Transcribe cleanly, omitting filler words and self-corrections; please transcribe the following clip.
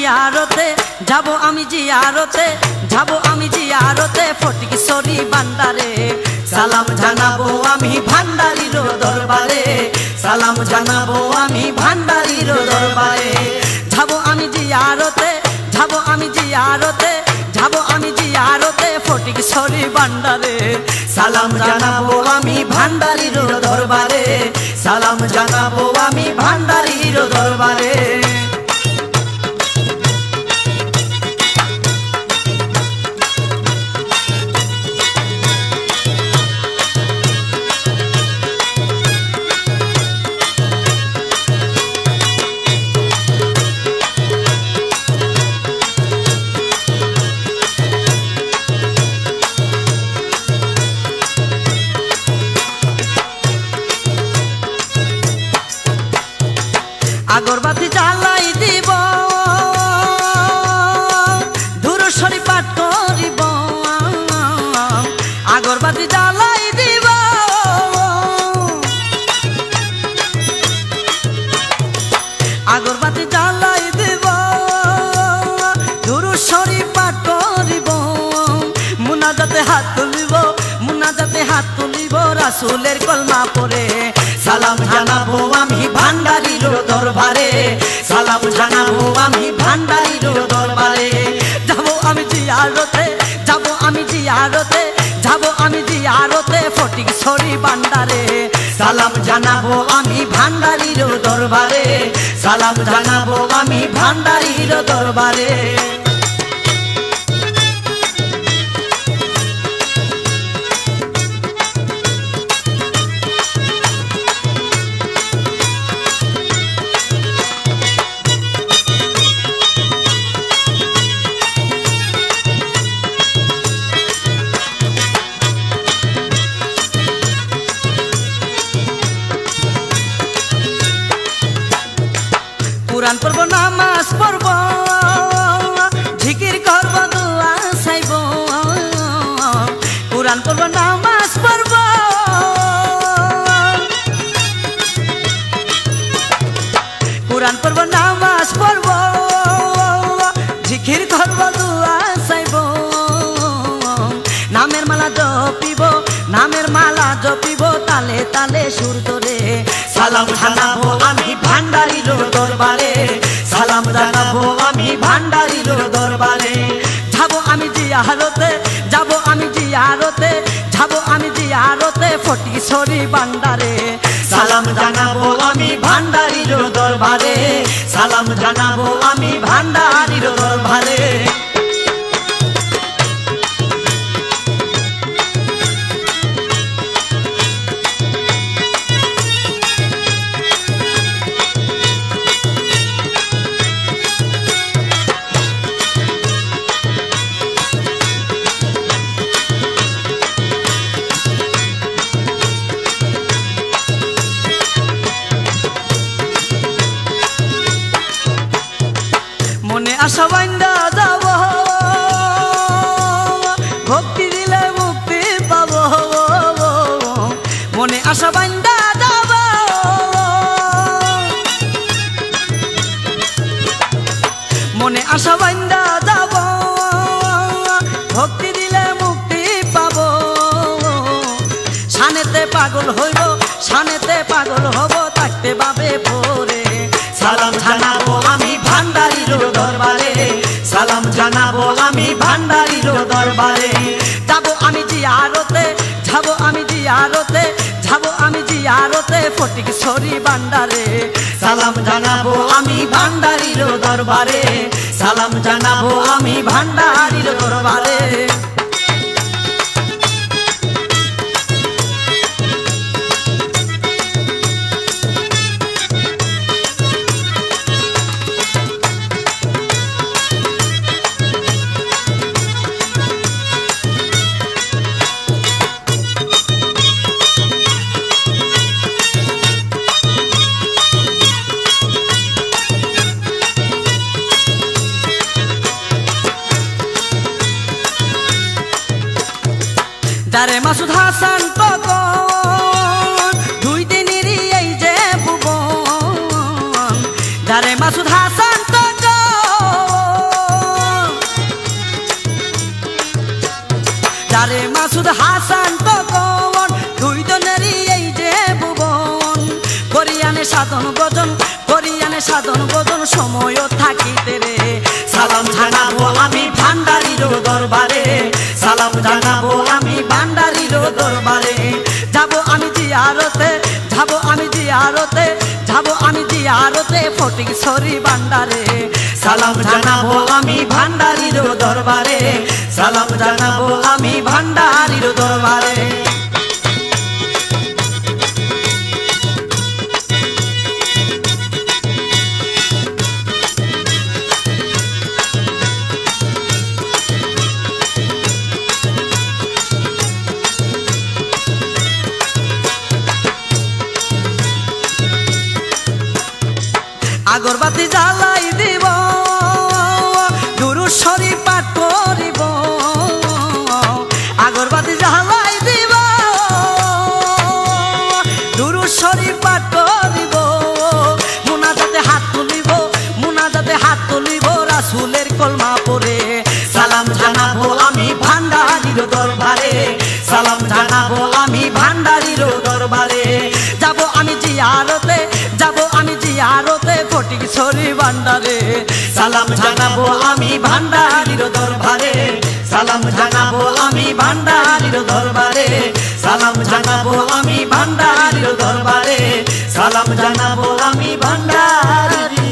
জিয়ারতে যাব আমি জিয়ারতে যাব আমি জিয়ারতে ফটিকছড়ি বান্দারে সালাম জানাবো আমি ভান্ডারির দরবারে সালাম জানাবো আমি ভান্ডারির দরবারে যাব আমি জিয়ারতে যাব আমি জিয়ারতে যাব আমি জিয়ারতে ফটিকছড়ি বান্দারে সালাম জানাবো আমি ভান্ডারির দরবারে সালাম জানাবো আমি ভান্ডারির দরবারে আগরবাতি জ্বালাই দিব ধুরসরি পাঠ করিব আগরবাতি জ্বালাই দিব আগরবাতি জ্বালাই দিব ধুরসরি পাঠ করিব মুনাজাতে হাত তুলিব মুনাজাতে হাত তুলিব রাসূলের কলমা পড়ে সালাম জানাবো আমি ভান্ডারির দরবারে সালাম জানাবো আমি ভান্ডারির দরবারে যাব আমি জিয়ারতে যাব আমি জিয়ারতে যাব আমি জিয়ারতে ফটিকছড়ি বান্দারে সালাম জানাবো আমি ভান্ডারির দরবারে সালাম জানাবো আমি ভান্ডারির দরবারে কুরআন পড়ব নামাজ পড়ব জিকির করব দোয়া চাইব কুরআন পড়ব নামাজ পড়ব কুরআন পড়ব নামাজ পড়ব জিকির করব দোয়া চাইব নামের মালা জপিব নামের মালা জপিব তালে তালে সুর ধরে সালাম জানাবো আমি ভান্ডারির দরবারে সালাম জানাবো আমি ভান্ডারির দরবারে যাব আমি জিয়ারতে যাব আমি জিয়ারতে যাব আমি জিয়ারতে ফটিকছড়ি বান্দারে সালাম জানাবো আমি ভান্ডারির দরবারে সালাম জানাবো আমি ভান্ডারির দরবারে মনে আশা বান্দা যাব ভক্তি দিলে মুক্তি পাব মনে আশা বান্দা যাব মনে আশা বান্দা যাব ভক্তি দিলে মুক্তি পাব শানেতে পাগল হইব শানেতে পাগল হব থাকতে বাবে পরে সালাম জানাবো আমি ভান্ডারির দরবারে সালাম জানাবো আমি ভান্ডারির দরবারে যাব আমি জিয়ারতে যাব আমি জিয়ারতে যাব আমি জিয়ারতে ফটিকছড়ি বান্দারে সালাম জানাবো আমি ভান্ডারির দরবারে সালাম জানাবো আমি ভান্ডারির দরবারে হাসান তখন দুইজনেরই এই যে ভুবন করিয়ানে সাধন ভজন করিয়ানে সাধন ভজন সময়ও থাকিতে রে সালাম জানাবো আমি ভান্ডারির দরবারে সালাম জানাবো আমি ভান্ডারির দরবারে যাব আমি জিয়ারতে যাব আমি জিয়ারতে যাব আমি জিয়ারতে ফটিকছড়ি ভান্ডারে সালাম জানাবো আমি ভান্ডারির দরবারে সালাম জানাবো আমি ভান্ডারির দরবারে আগরবাতি জ্বালাই দিব দুরূদ শরীফ পাঠ করিব আগরবাতি জ্বালাই দিব দুরূদ শরীফ পাঠ করিব মুনাজাতে হাত তুলিব মুনাজাতে হাত তুলিব রাসূলের কলমা পড়ে সালাম জানাবো আমি ভান্ডারির দরবারে সালাম জানাবো আমি ভান্ডারির দরবারে যাব আমি জিয়ারতে যাব আমি জিয়ারতে ফটিকছড়ি ভান্ডারে সালাম জানাবো আমি ভান্ডারির দরবারে সালাম জানাবো আমি ভান্ডারির দরবারে সালাম জানাবো আমি ভান্ডারির দরবারে সালাম জানাবো আমি ভান্ডারির